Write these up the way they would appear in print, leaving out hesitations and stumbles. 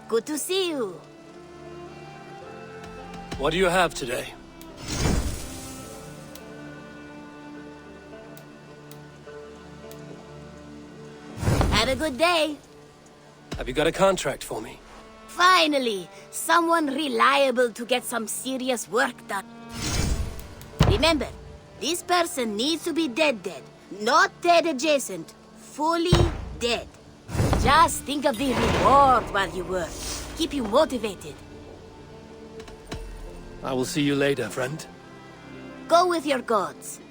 Good to see you. What do you have today? Had a good day. Have you got a contract for me? Finally, someone reliable to get some serious work done. Remember, this person needs to be dead, not dead adjacent. Fully dead. Just think of the reward while you work. Keep you motivated. I will see you later, friend. Go with your gods.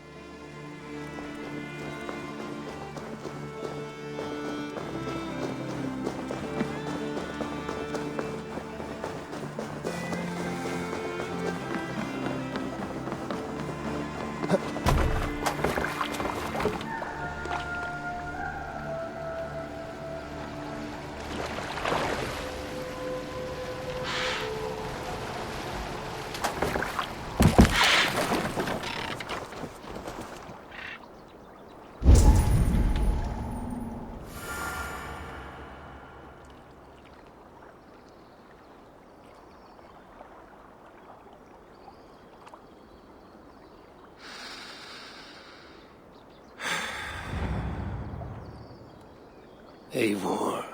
Eivor,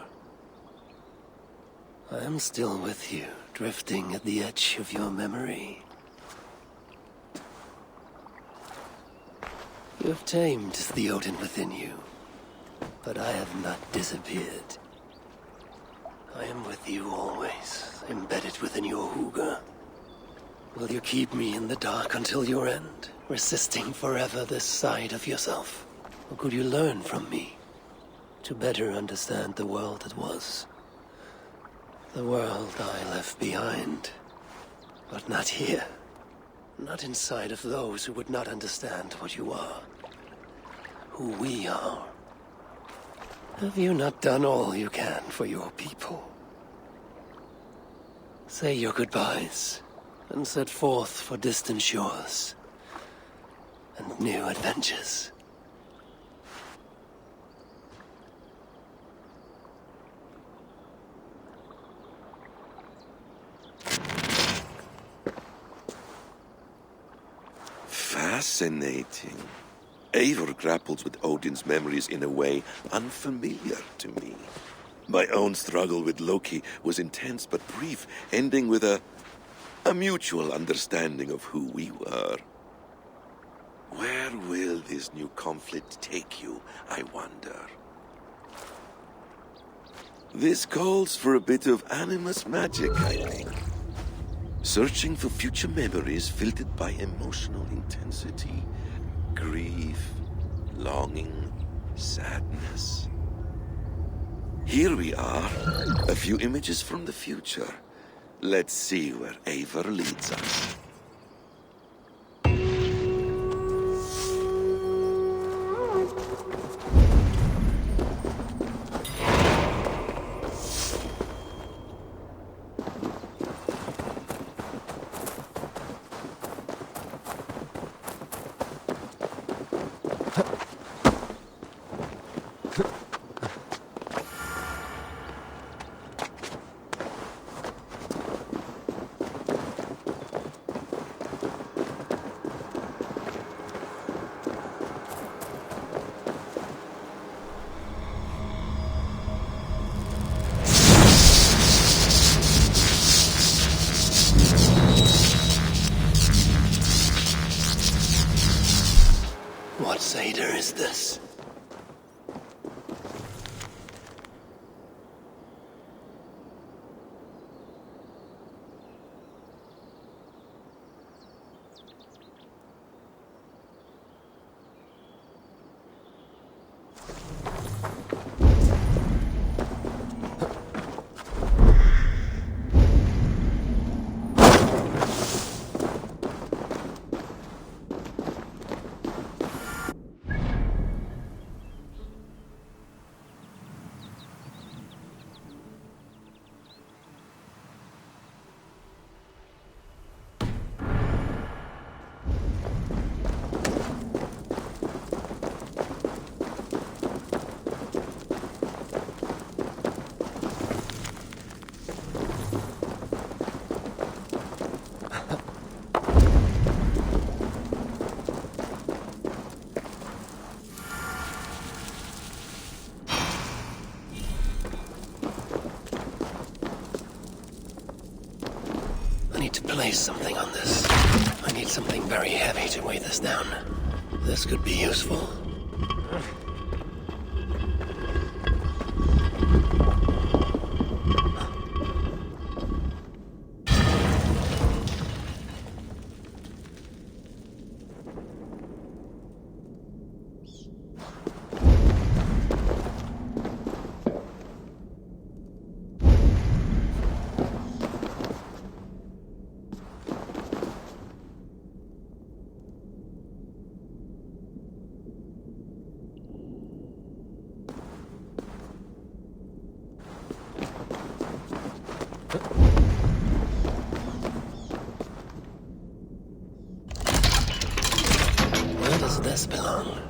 I am still with you, drifting at the edge of your memory. You have tamed the Odin within you, but I have not disappeared. I am with you always, embedded within your hooga. Will you keep me in the dark until your end, resisting forever this side of yourself? Or could you learn from me? To better understand the world that was. The world I left behind. But not here. Not inside of those who would not understand what you are. Who we are. Have you not done all you can for your people? Say your goodbyes, and set forth for distant shores. And new adventures. Fascinating. Eivor grapples with Odin's memories in a way unfamiliar to me. My own struggle with Loki was intense but brief, ending with a mutual understanding of who we were. Where will this new conflict take you, I wonder? This calls for a bit of animus magic, I think. Searching for future memories filtered by emotional intensity, grief, longing, sadness. Here we are, a few images from the future. Let's see where Eivor leads us. What Seder is this? raise something on this. I need something very heavy to weigh this down. This could be useful. Where does this belong?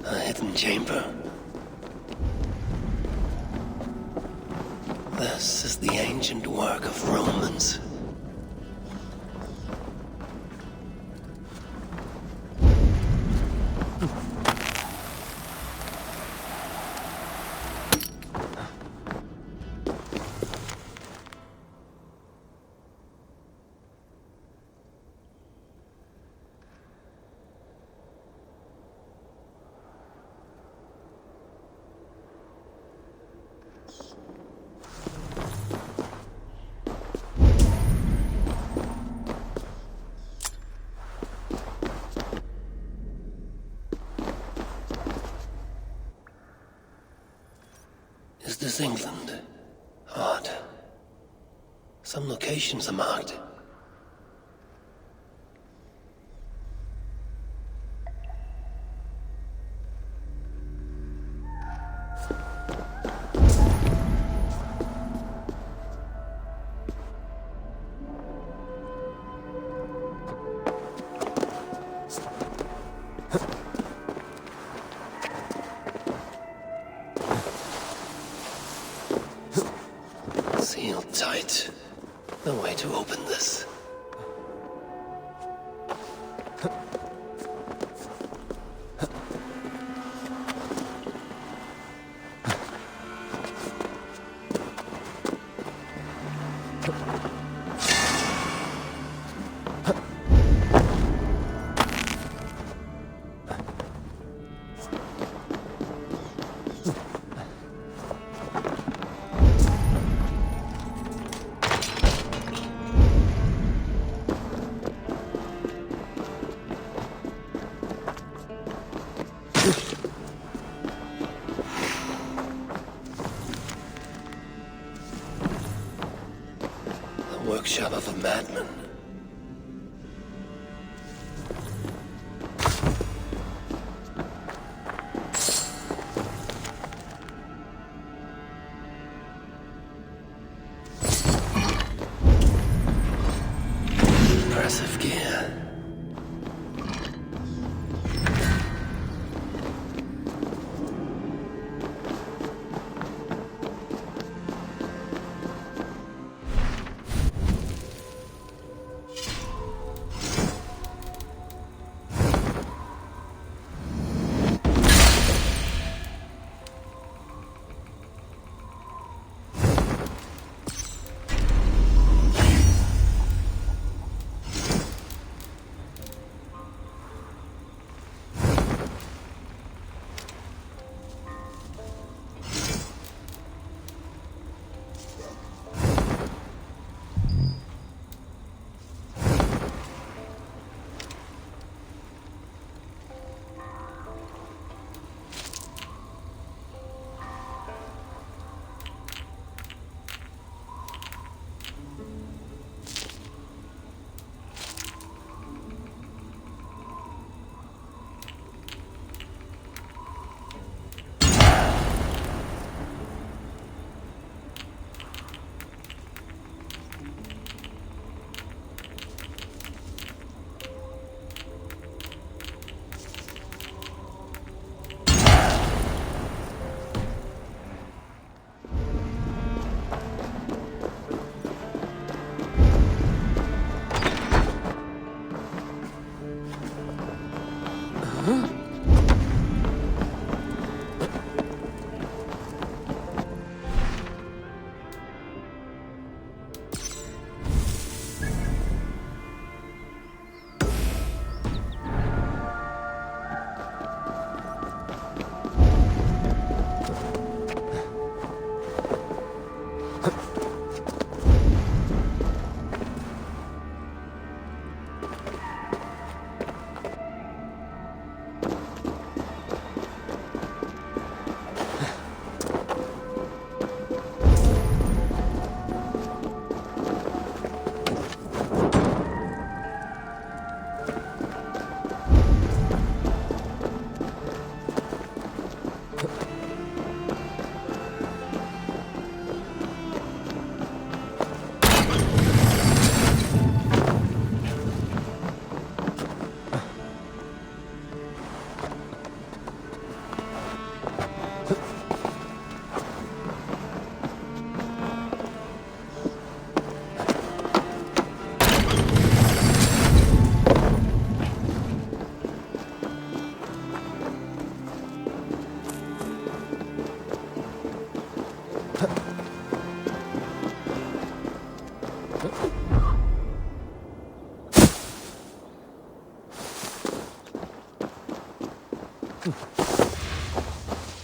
A hidden chamber. This is the ancient work of Romans. Is this England? Odd. Some locations are marked. Sealed tight. No way to open this. The workshop of a madman. Impressive gear.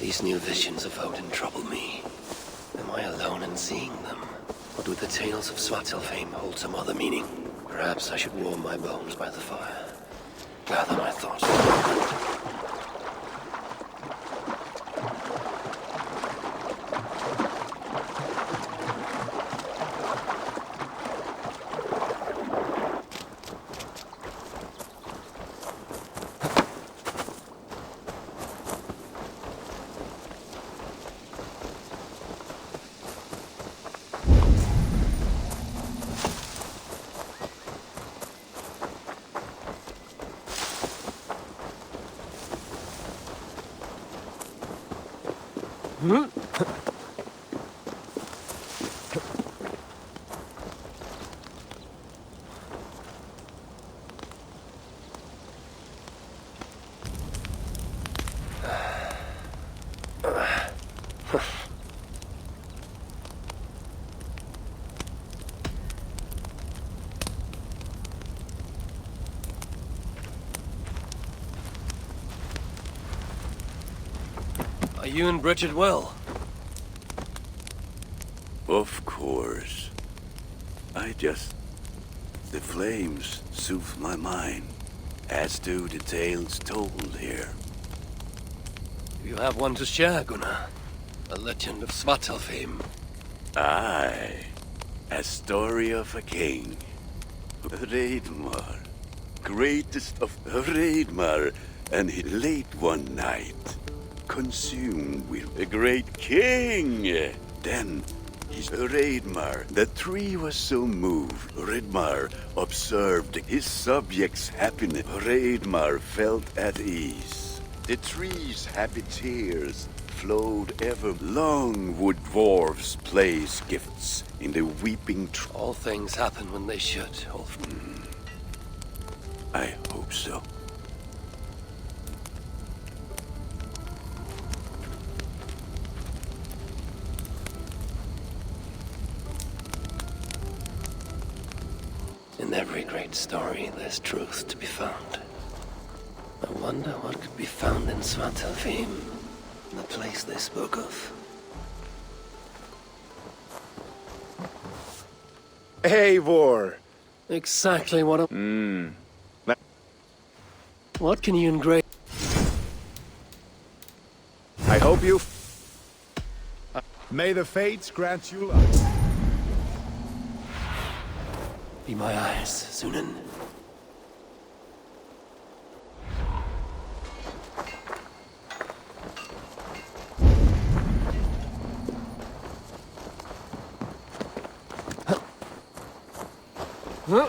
These new visions of Odin trouble me. Am I alone in seeing them? Or do the tales of Svartalfheim hold some other meaning? Perhaps I should warm my bones by the fire. Gather my thoughts. Are you and Bridget well? Of course. The flames soothe my mind, as do the tales told here. You have one to share, Gunnar. A legend of Svartalfheim. Aye, a story of a king. Hreidmar, greatest of Hreidmar, and he late one night, consumed with a great king. Then his Hreidmar, the tree was so moved, Hreidmar observed his subjects' happiness. Hreidmar felt at ease. The tree's happy tears flowed ever. Long would dwarves place gifts in the weeping tree. All things happen when they should, Ulf. I hope so. In every great story, there's truth to be found. I wonder what could be found in Svartalfheim, the place they spoke of. Eivor! Exactly what What can you engrave? I hope you... May the fates grant you luck. Be my eyes, Sunan. Huh?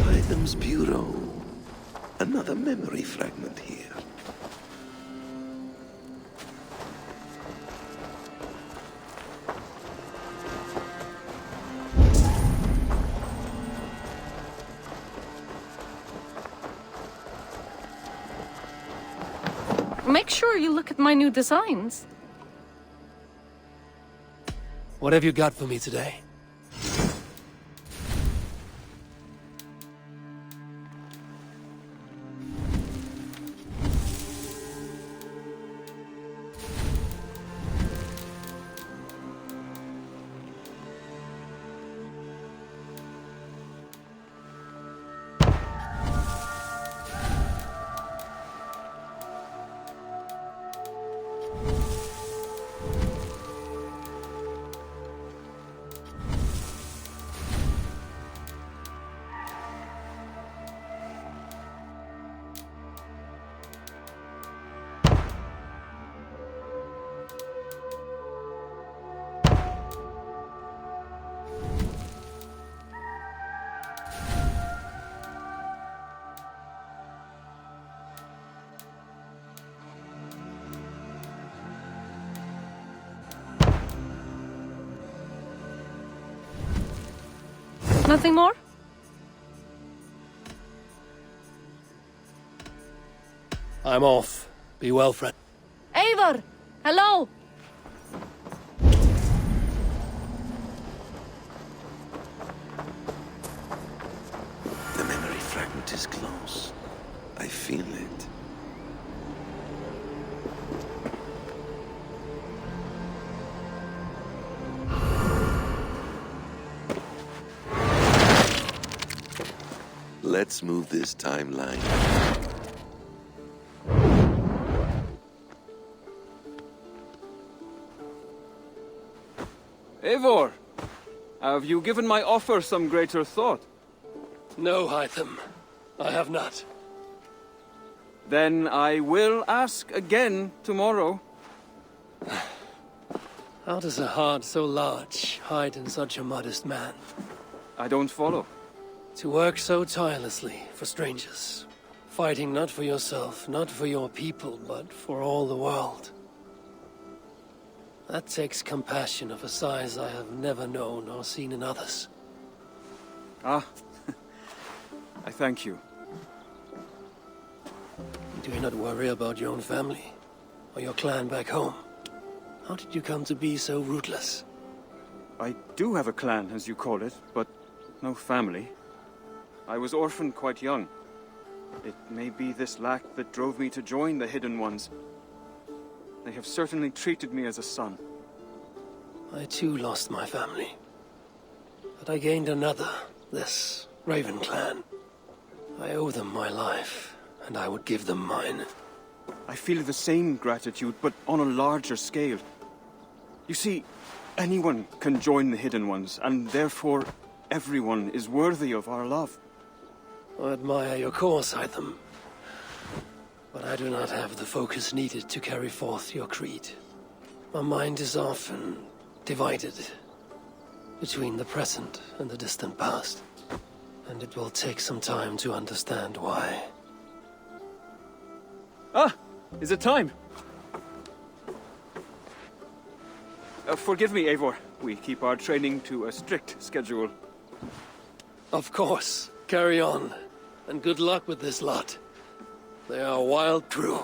Items Bureau. Another memory fragment here. Make sure you look at my new designs. What have you got for me today? Nothing more? I'm off. Be well, friend. Eivor! Hello! The memory fragment is close. I feel it. Let's move this timeline. Eivor, have you given my offer some greater thought? No, Hytham. I have not. Then I will ask again tomorrow. How does a heart so large hide in such a modest man? I don't follow. To work so tirelessly for strangers. Fighting not for yourself, not for your people, but for all the world. That takes compassion of a size I have never known or seen in others. Ah, I thank you. Do you not worry about your own family? Or your clan back home? How did you come to be so rootless? I do have a clan, as you call it, but no family. I was orphaned quite young. It may be this lack that drove me to join the Hidden Ones. They have certainly treated me as a son. I too lost my family. But I gained another, this Raven clan. I owe them my life, and I would give them mine. I feel the same gratitude, but on a larger scale. You see, anyone can join the Hidden Ones, and therefore everyone is worthy of our love. I admire your cause, Hytham. But I do not have the focus needed to carry forth your creed. My mind is often divided between the present and the distant past. And it will take some time to understand why. Ah! Is it time? Forgive me, Eivor. We keep our training to a strict schedule. Of course. Carry on. And good luck with this lot. They are a wild crew.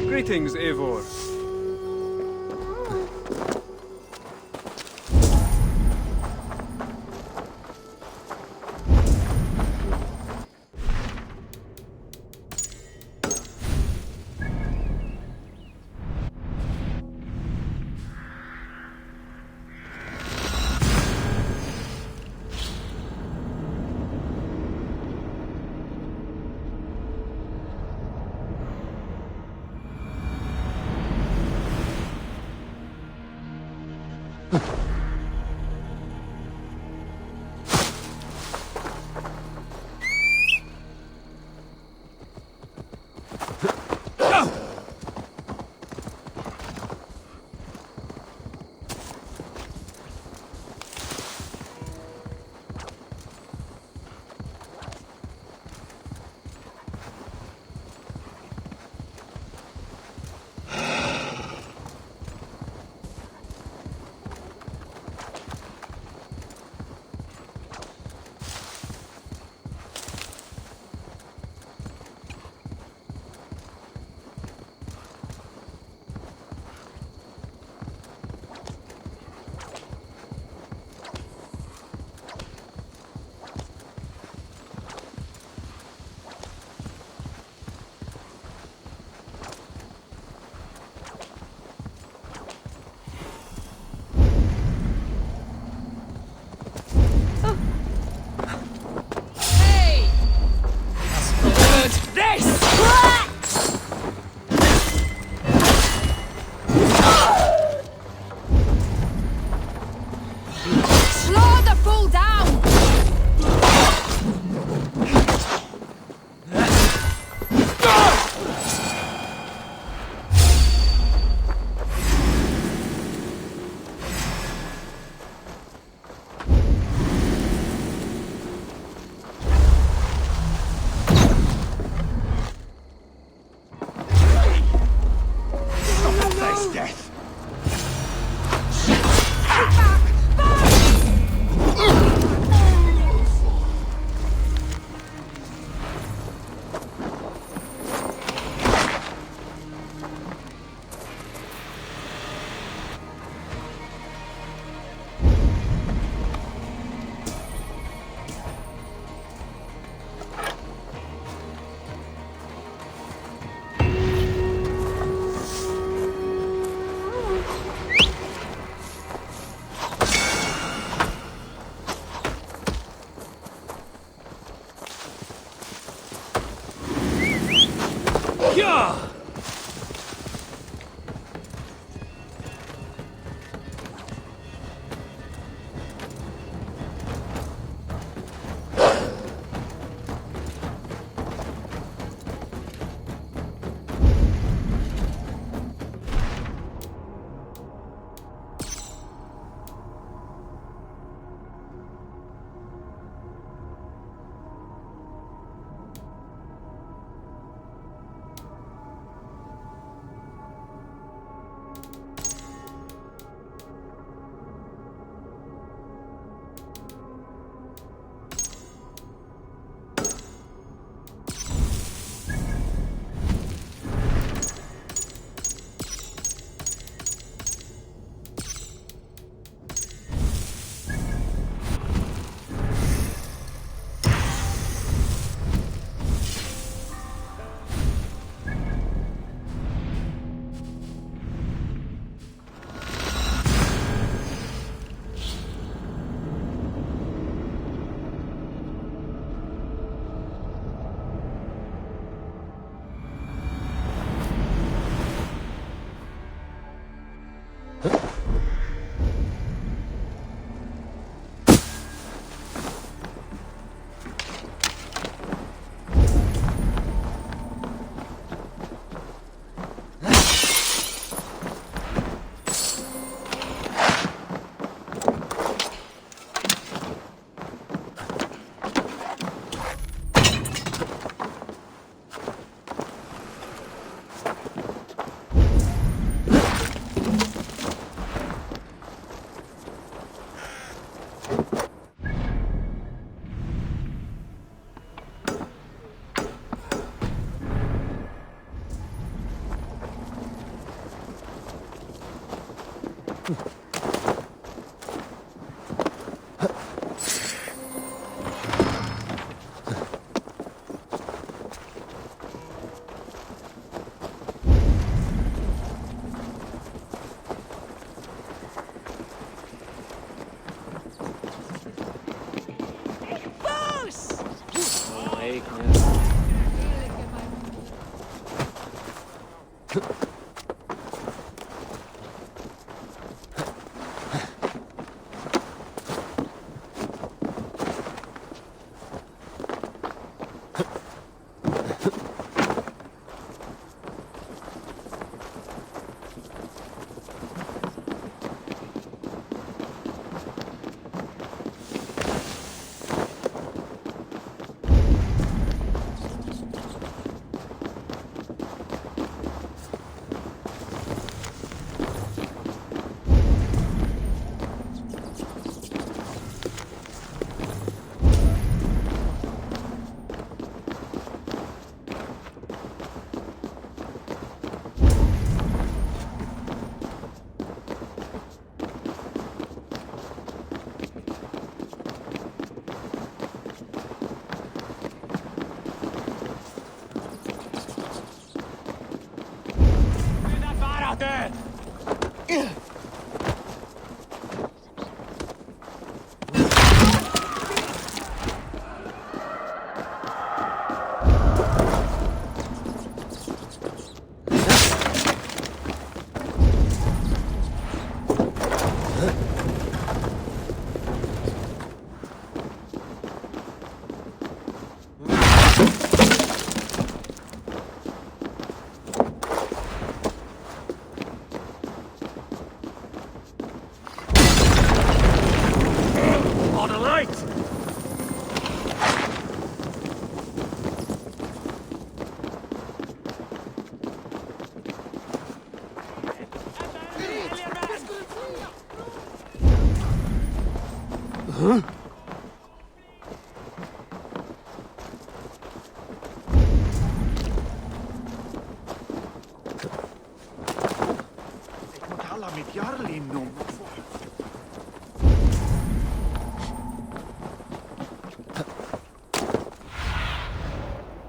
Greetings, Eivor.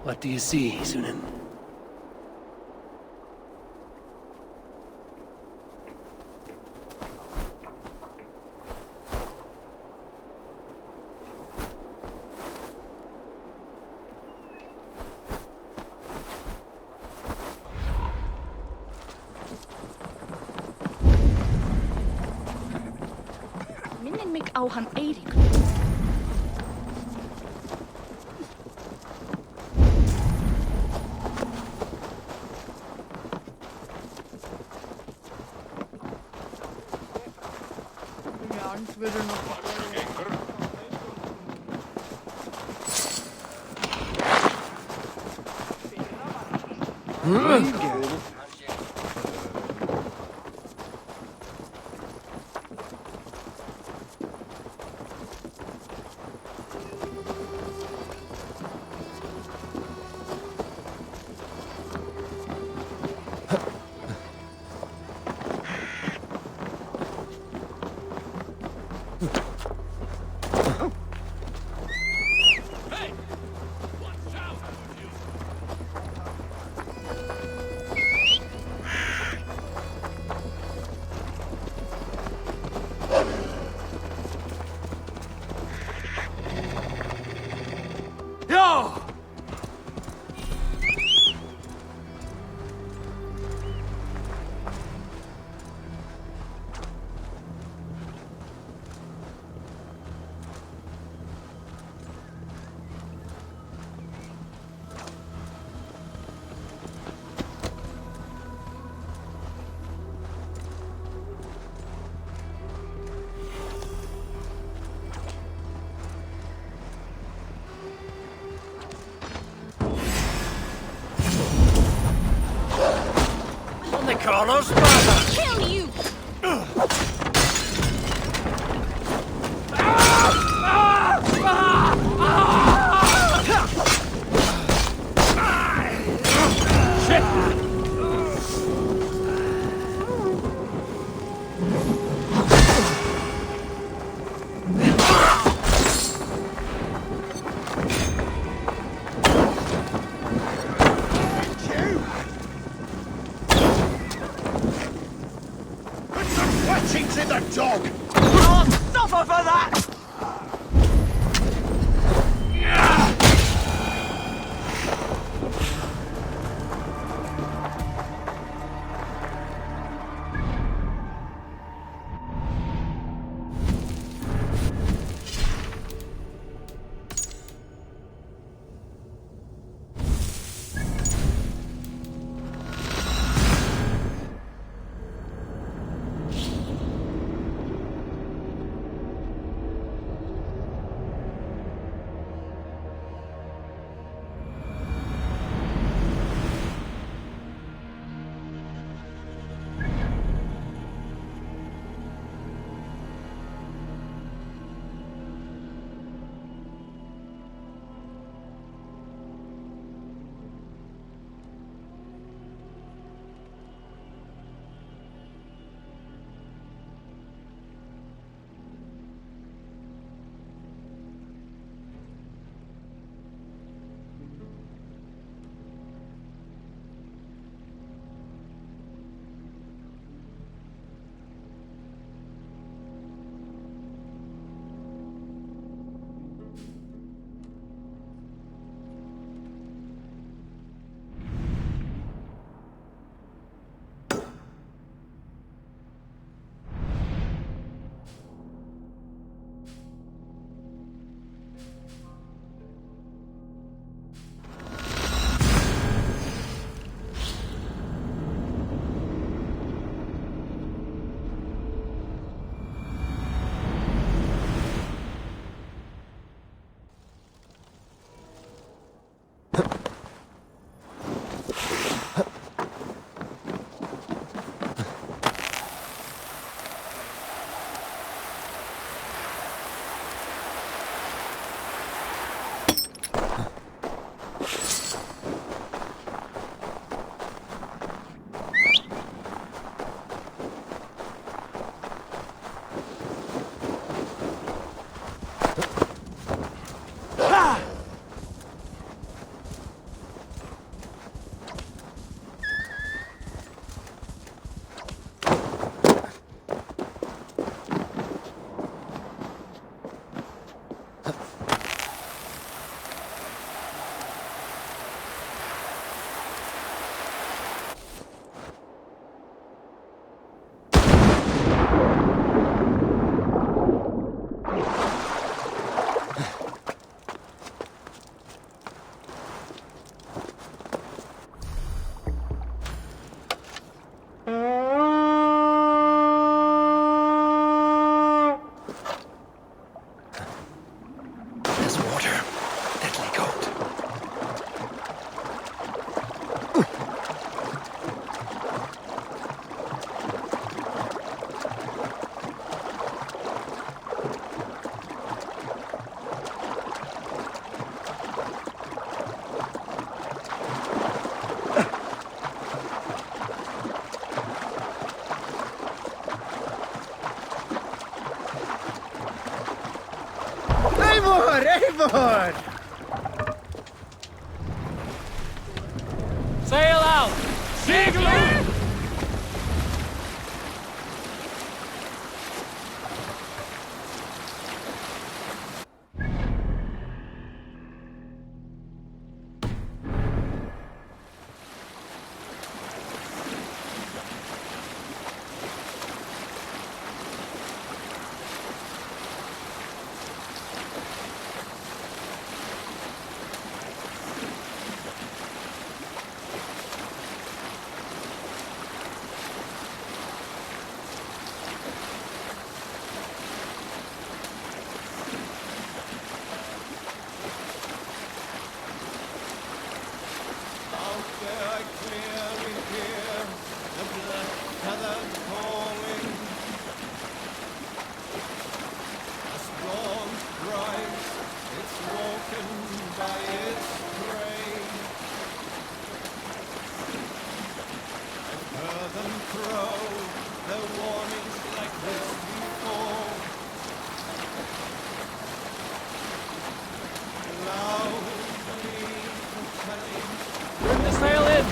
What do you see, Sunan? mig á hann Eirík. Carlos, brother! Kill you! To the dog! I'll suffer for that! Starboard! Sail out! Signal! Bring the sail in!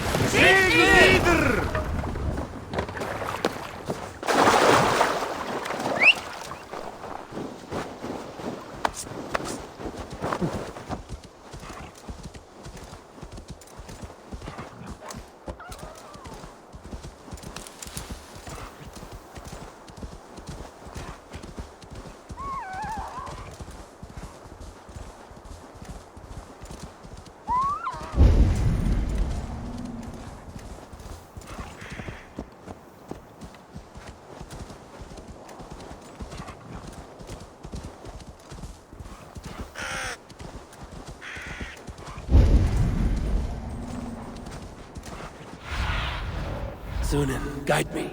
Sunan, guide me.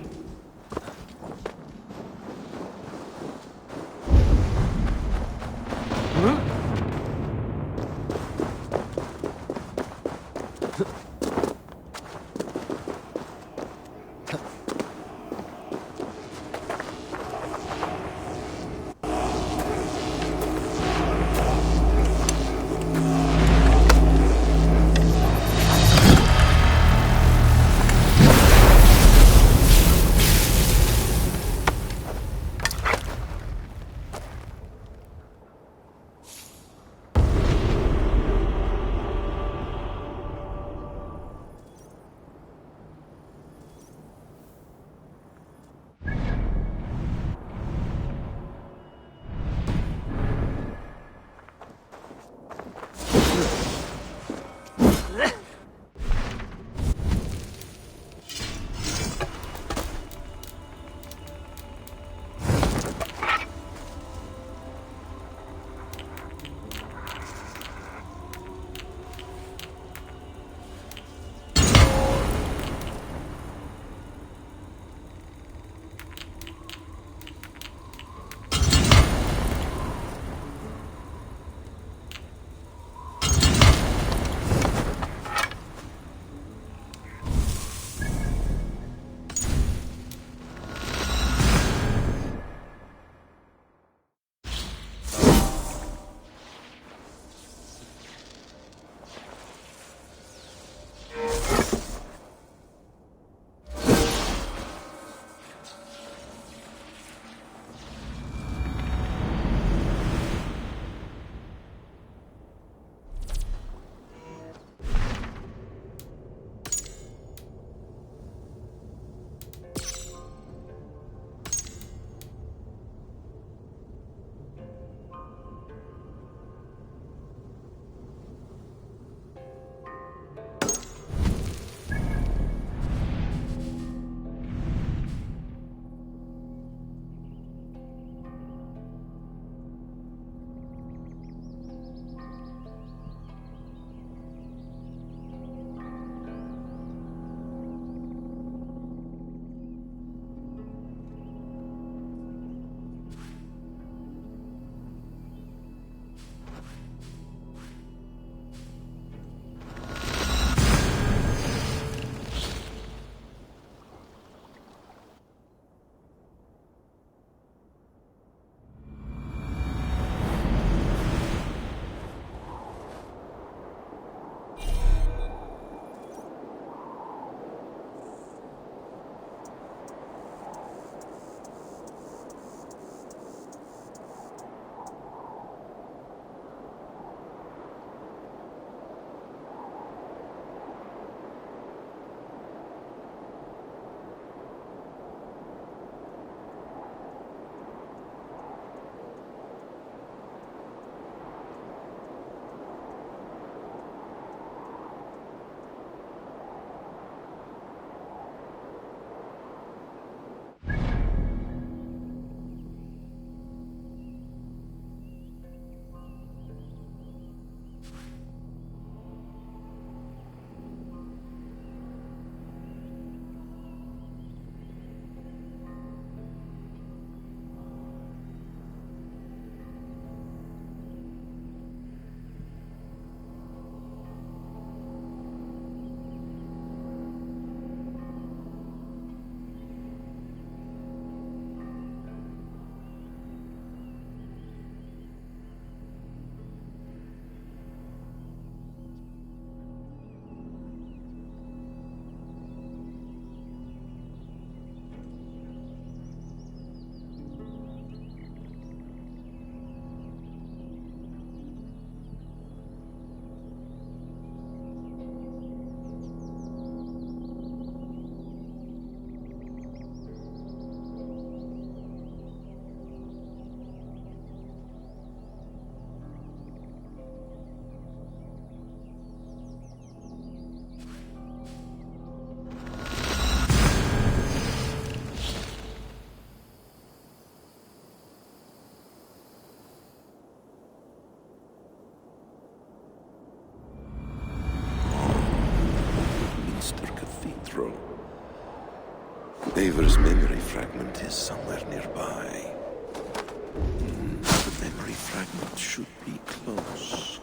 Eivor's memory fragment is somewhere nearby. The memory fragment should be close.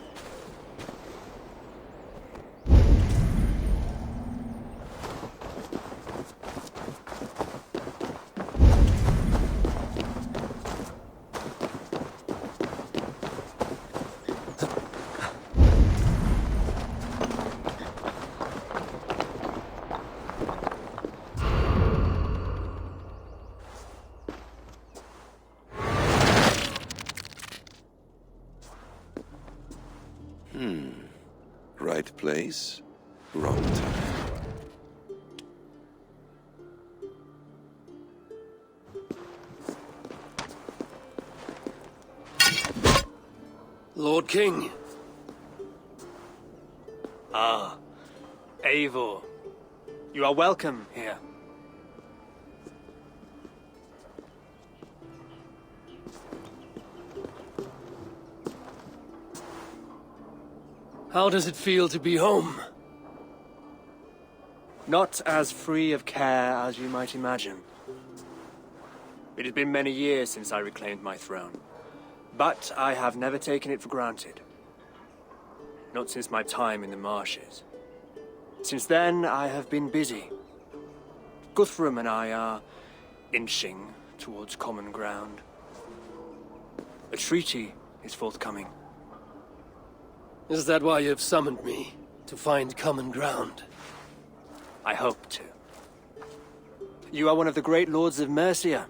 Right place, wrong time. Lord King. Ah, Eivor. You are welcome here. How does it feel to be home? Not as free of care as you might imagine. It has been many years since I reclaimed my throne, but I have never taken it for granted. Not since my time in the marshes. Since then, I have been busy. Guthrum and I are inching towards common ground. A treaty is forthcoming. Is that why you've summoned me? To find common ground? I hope to. You are one of the great lords of Mercia,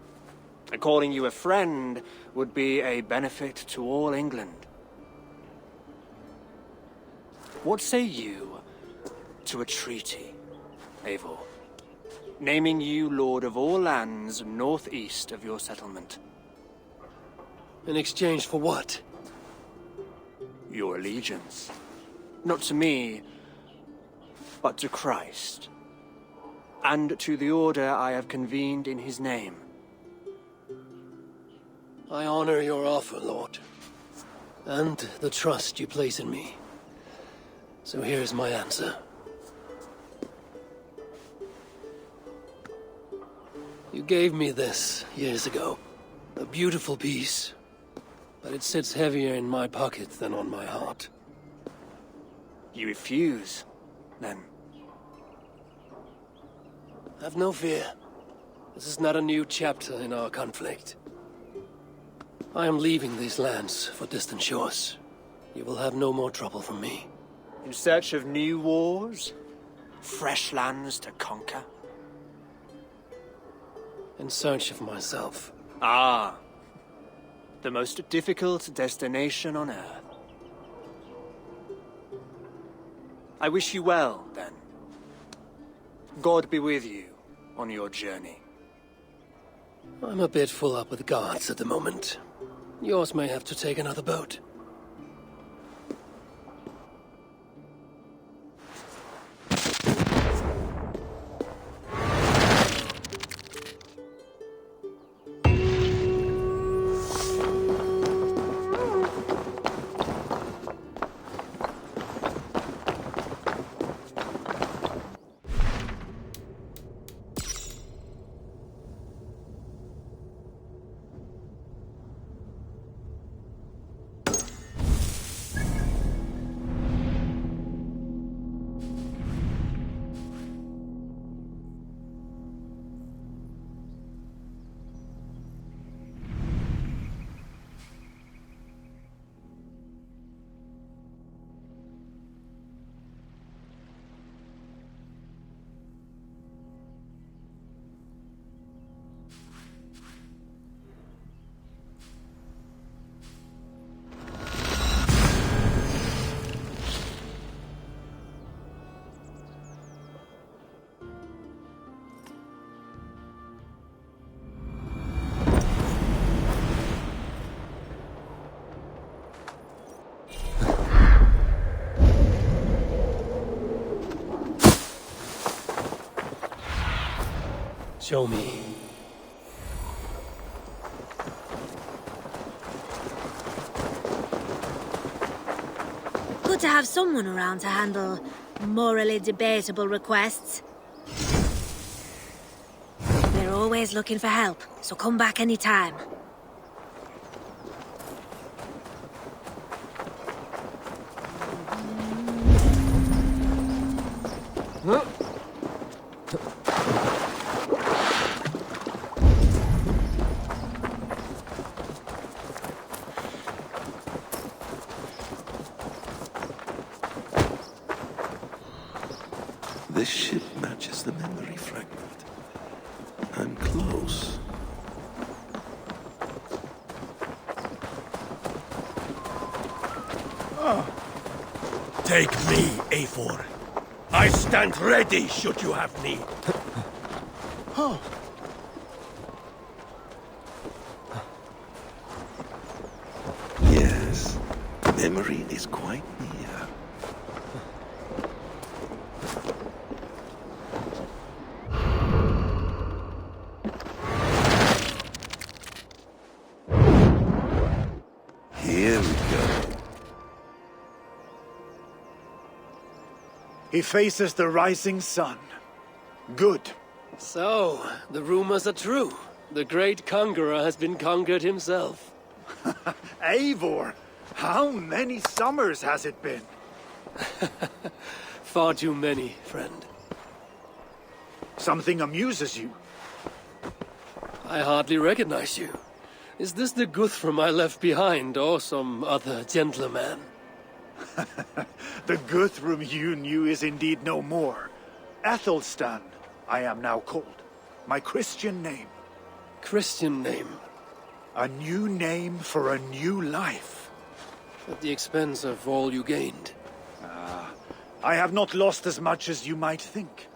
and calling you a friend would be a benefit to all England. What say you to a treaty, Eivor? Naming you lord of all lands northeast of your settlement. In exchange for what? Your allegiance. Not to me, but to Christ. And to the order I have convened in his name. I honor your offer, Lord. And the trust you place in me. So here's my answer. You gave me this years ago. A beautiful piece. But it sits heavier in my pocket than on my heart. You refuse, then? Have no fear. This is not a new chapter in our conflict. I am leaving these lands for distant shores. You will have no more trouble from me. In search of new wars? Fresh lands to conquer? In search of myself. Ah. The most difficult destination on Earth. I wish you well, then. God be with you on your journey. I'm a bit full up with guards at the moment. Yours may have to take another boat. Show me. Good to have someone around to handle morally debatable requests. There We're always looking for help, so come back anytime. This ship matches the memory fragment. I'm close. Take me, Eivor. I stand ready should you have need. Yes, memory is quite near. Here we go. He faces the rising sun. Good. So, the rumors are true. The great conqueror has been conquered himself. Eivor, how many summers has it been? Far too many, friend. Something amuses you. I hardly recognize you. Is this the Guthrum I left behind, or some other gentleman? The Guthrum you knew is indeed no more. Athelstan, I am now called. My Christian name. Christian name, A new name for a new life. at the expense of all you gained. I have not lost as much as you might think.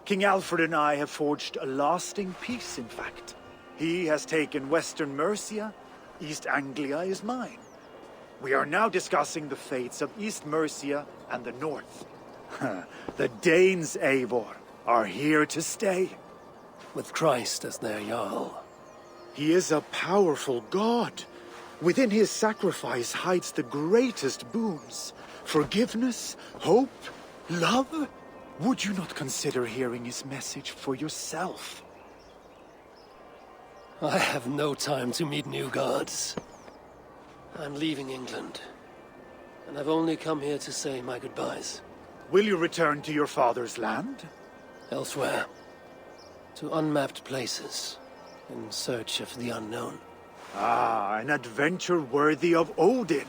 King Alfred and I have forged a lasting peace, in fact. He has taken Western Mercia, East Anglia is mine. We are now discussing the fates of East Mercia and the North. The Danes, Eivor, are here to stay. With Christ as their Jarl. He is a powerful god. Within his sacrifice hides the greatest boons. Forgiveness, hope, love. Would you not consider hearing his message for yourself? I have no time to meet new gods. I'm leaving England, and I've only come here to say my goodbyes. Will you return to your father's land? Elsewhere. To unmapped places, in search of the unknown. Ah, an adventure worthy of Odin.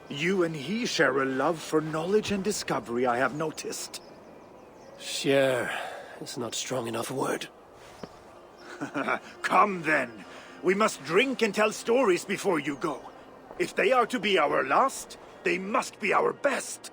You and he share a love for knowledge and discovery, I have noticed. Share is not strong enough a word. Come then. We must drink and tell stories before you go. If they are to be our last, they must be our best.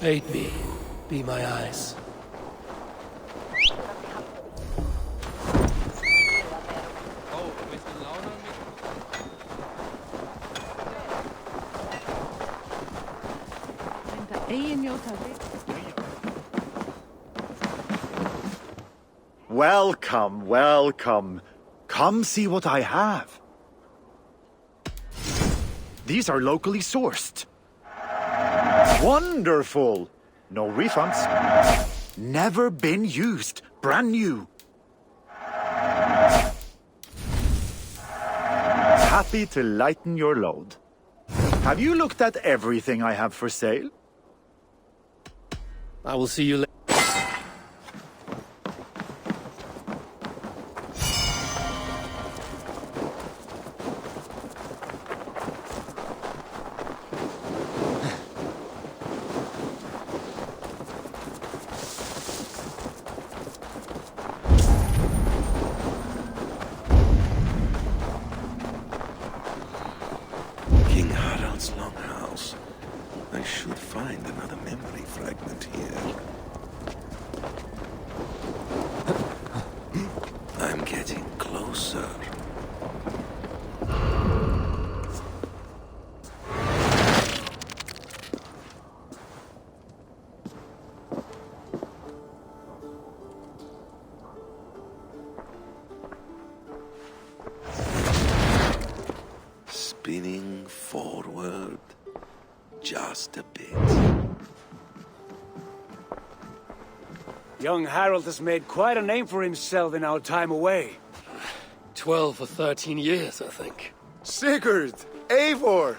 Aid me. Be my eyes. Welcome, welcome. Come see what I have. These are locally sourced. Wonderful! No refunds. Never been used. Brand new. Happy to lighten your load. Have you looked at everything I have for sale? I will see you later. King Harald's longhouse. I should find another memory fragment here. I'm getting closer. Spinning forward just a bit. Young Harold has made quite a name for himself in our time away. 12 or 13 years, I think. Sigurd! Eivor!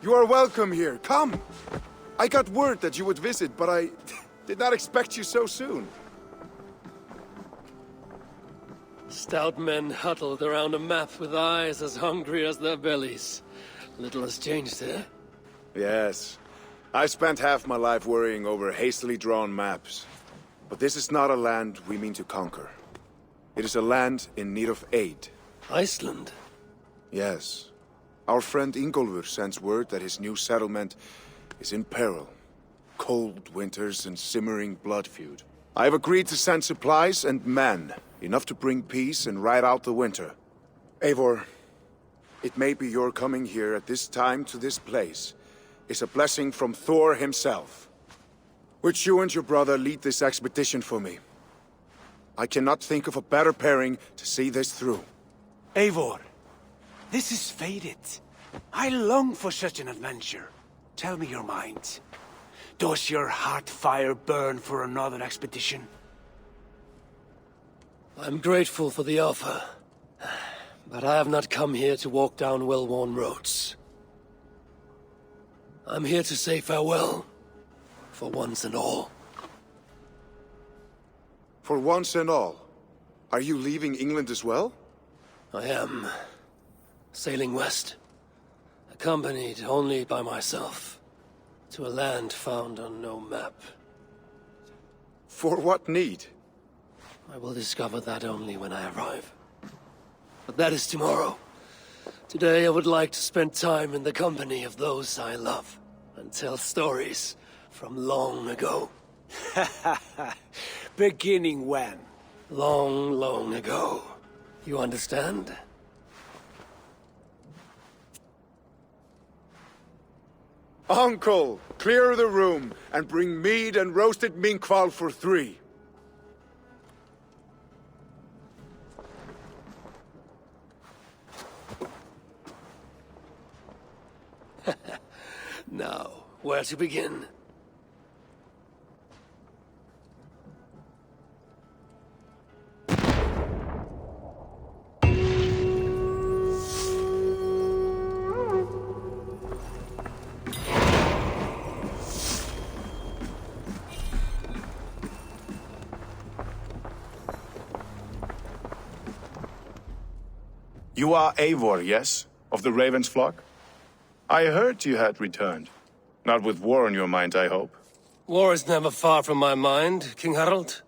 You are welcome here. Come! I got word that you would visit, but I did not expect you so soon. Stout men huddled around a map with eyes as hungry as their bellies. Little has changed here. Yes. I spent half my life worrying over hastily drawn maps. But this is not a land we mean to conquer. It is a land in need of aid. Iceland? Yes. Our friend Ingólfur sends word that his new settlement is in peril. Cold winters and simmering blood feud. I have agreed to send supplies and men, enough to bring peace and ride out the winter. Eivor, it may be your coming here at this time to this place is a blessing from Thor himself. Would you and your brother lead this expedition for me? I cannot think of a better pairing to see this through. Eivor, this is fated. I long for such an adventure. Tell me your mind. Does your heart fire burn for another expedition? I'm grateful for the offer. But I have not come here to walk down well-worn roads. I'm here to say farewell. For once and all. For once and all? Are you leaving England as well? I am sailing west, accompanied only by myself, to a land found on no map. For what need? I will discover that only when I arrive. But that is tomorrow. Today I would like to spend time in the company of those I love, and tell stories from long ago. Beginning when? Long, long ago. You understand? Uncle, clear the room and bring mead and roasted minkval for 3. Now, where to begin? You are Eivor, yes? Of the Raven's flock? I heard you had returned. Not with war on your mind, I hope. War is never far from my mind, King Harald.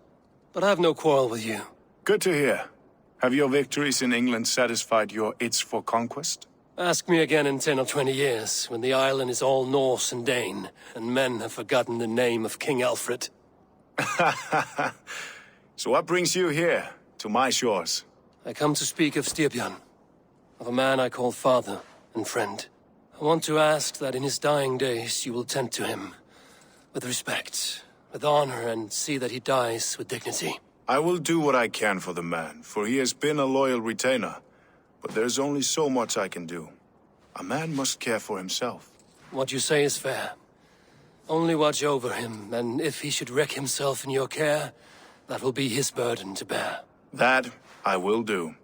But I have no quarrel with you. Good to hear. Have your victories in England satisfied your itch for conquest? Ask me again in 10 or 20 years, when the island is all Norse and Dane, and men have forgotten the name of King Alfred. So what brings you here, to my shores? I come to speak of Styrbjörn, of a man I call father and friend. I want to ask that in his dying days you will tend to him, with respect, with honor, and see that he dies with dignity. I will do what I can for the man, for he has been a loyal retainer. But there's only so much I can do. A man must care for himself. What you say is fair. Only watch over him, and if he should wreck himself in your care, that will be his burden to bear. That I will do.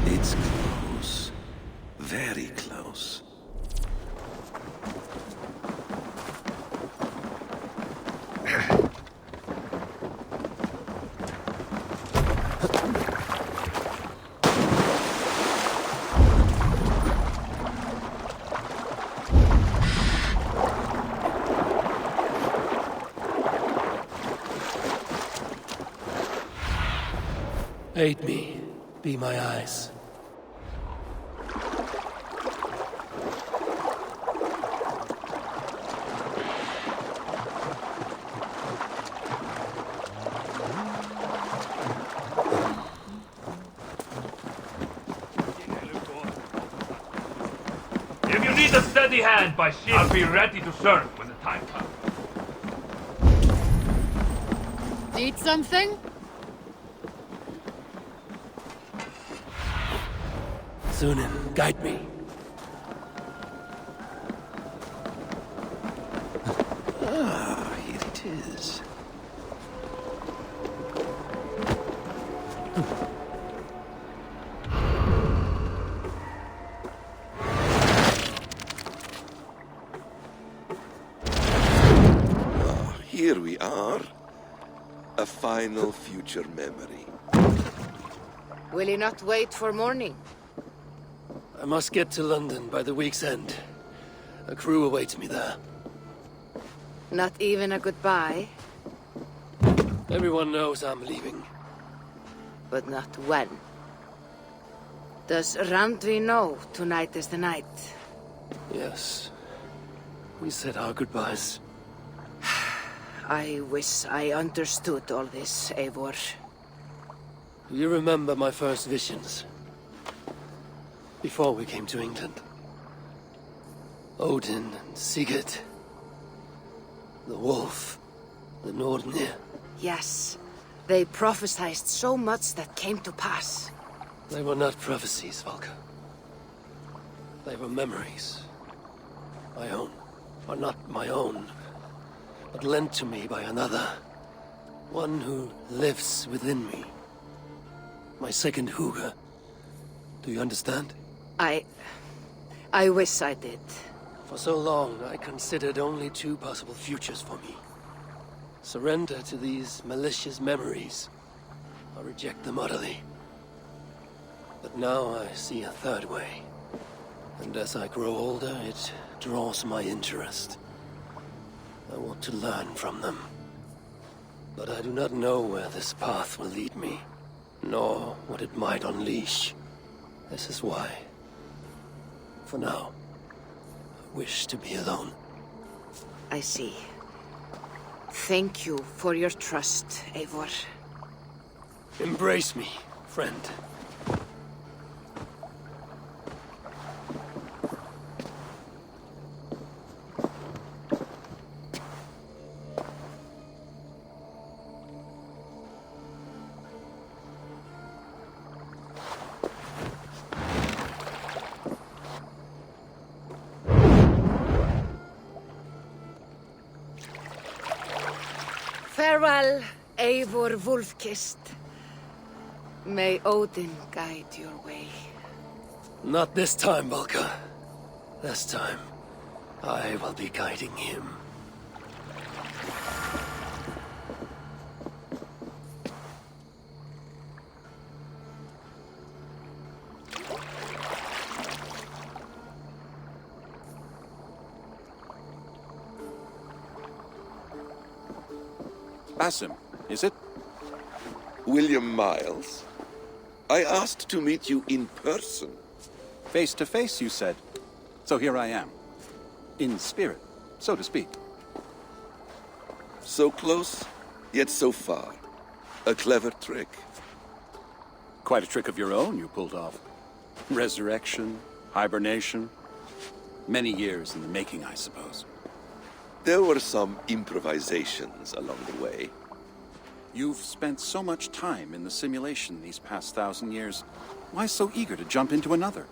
It's close. Very close. Aid me. Be my eyes. If you need a steady hand by ship, I'll be ready to serve when the time comes. Need something? Sunan, guide me. Ah, here it is. Ah, here we are. A final future memory. Will you not wait for morning? I must get to London by the week's end. A crew awaits me there. Not even a goodbye, Everyone knows I'm leaving. but not when. Does Randvi know tonight is the night? Yes. We said our goodbyes. I wish I understood all this, Eivor. Do you remember my first visions? Before we came to England. Odin and Sigurd. The wolf. The Nordnir. Yes, they prophesied so much that came to pass. They were not prophecies, Valka. They were memories. My own. Or not my own, but lent to me by another. One who lives within me. My second Huga. Do you understand? I wish I did. For so long, I considered only two possible futures for me. Surrender to these malicious memories, or reject them utterly. But now I see a third way. And as I grow older, it draws my interest. I want to learn from them. But I do not know where this path will lead me, nor what it might unleash. This is why, for now, wish to be alone. I see. Thank you for your trust, Eivor. Embrace me, friend. Farewell, Eivor Wolfkist. May Odin guide your way. Not this time, Valka. This time, I will be guiding him. Basim, is it? William Miles, I asked to meet you in person. Face to face, you said. So here I am. In spirit, so to speak. So close, yet so far. A clever trick. Quite a trick of your own you pulled off. Resurrection, hibernation. Many years in the making, I suppose. There were some improvisations along the way. You've spent so much time in the simulation these past 1,000 years. Why so eager to jump into another?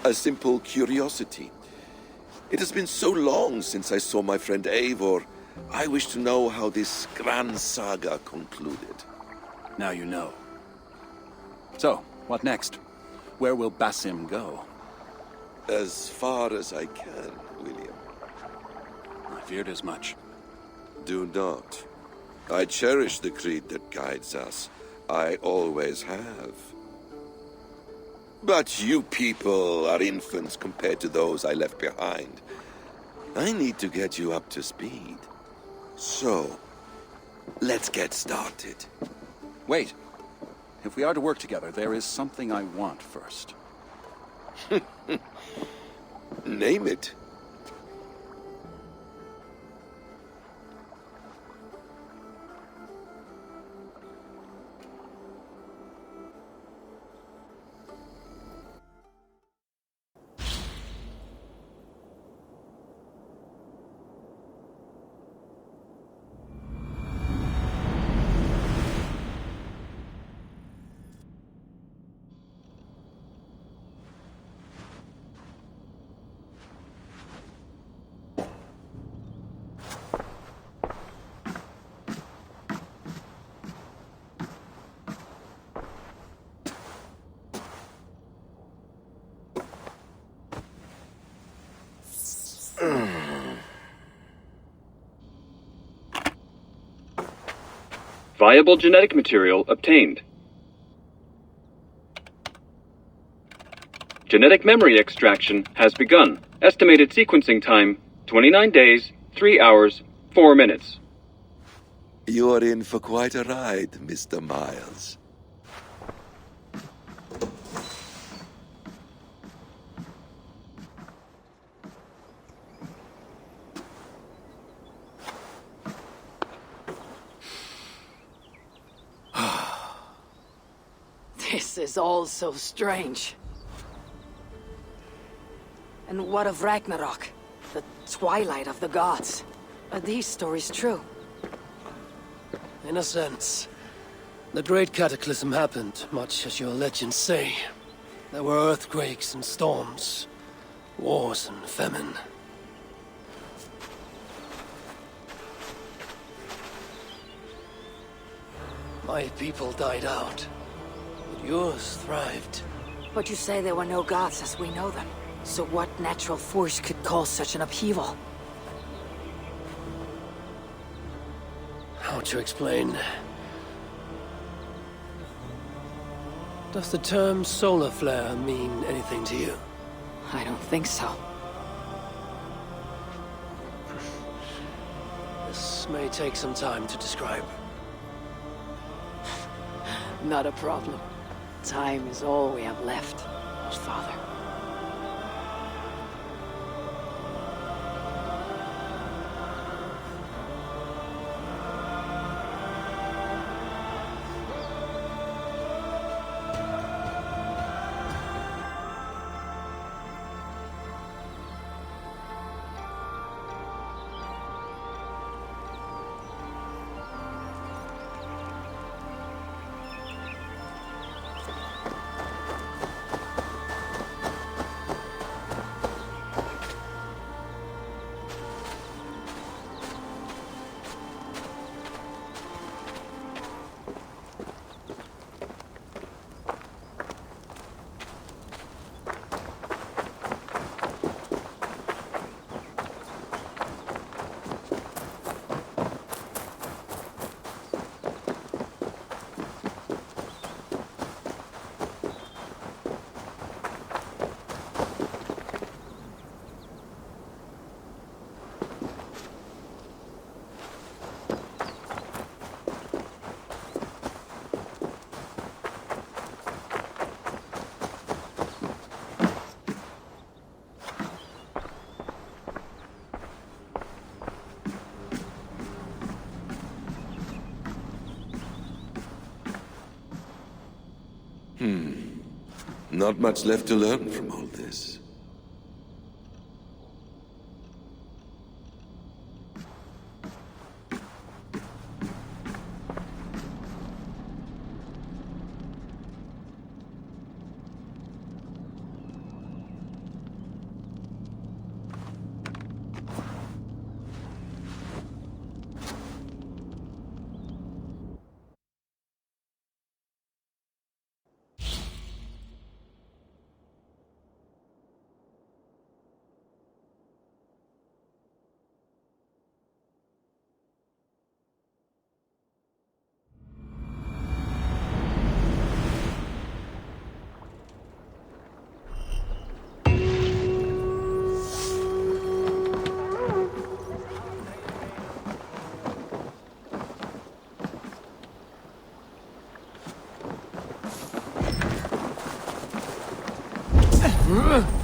A simple curiosity. It has been so long since I saw my friend Eivor. I wish to know how this grand saga concluded. Now you know. So, what next? Where will Basim go? As far as I can, William. I feared as much. Do not. I cherish the creed that guides us. I always have. But you people are infants compared to those I left behind. I need to get you up to speed. So, let's get started. Wait. If we are to work together, there is something I want first. Name it. Viable genetic material obtained. Genetic memory extraction has begun. Estimated sequencing time, 29 days, 3 hours, 4 minutes. You are in for quite a ride, Mr. Miles. This is all so strange. And what of Ragnarok? The twilight of the gods? Are these stories true? In a sense. The Great Cataclysm happened, much as your legends say. There were earthquakes and storms, wars and famine. My people died out, but yours thrived. But you say there were no gods as we know them. So what natural force could cause such an upheaval? How to explain? Does the term solar flare mean anything to you? I don't think so. This may take some time to describe. Not a problem. Time is all we have left, Father. Not much left to learn from all this. Ugh!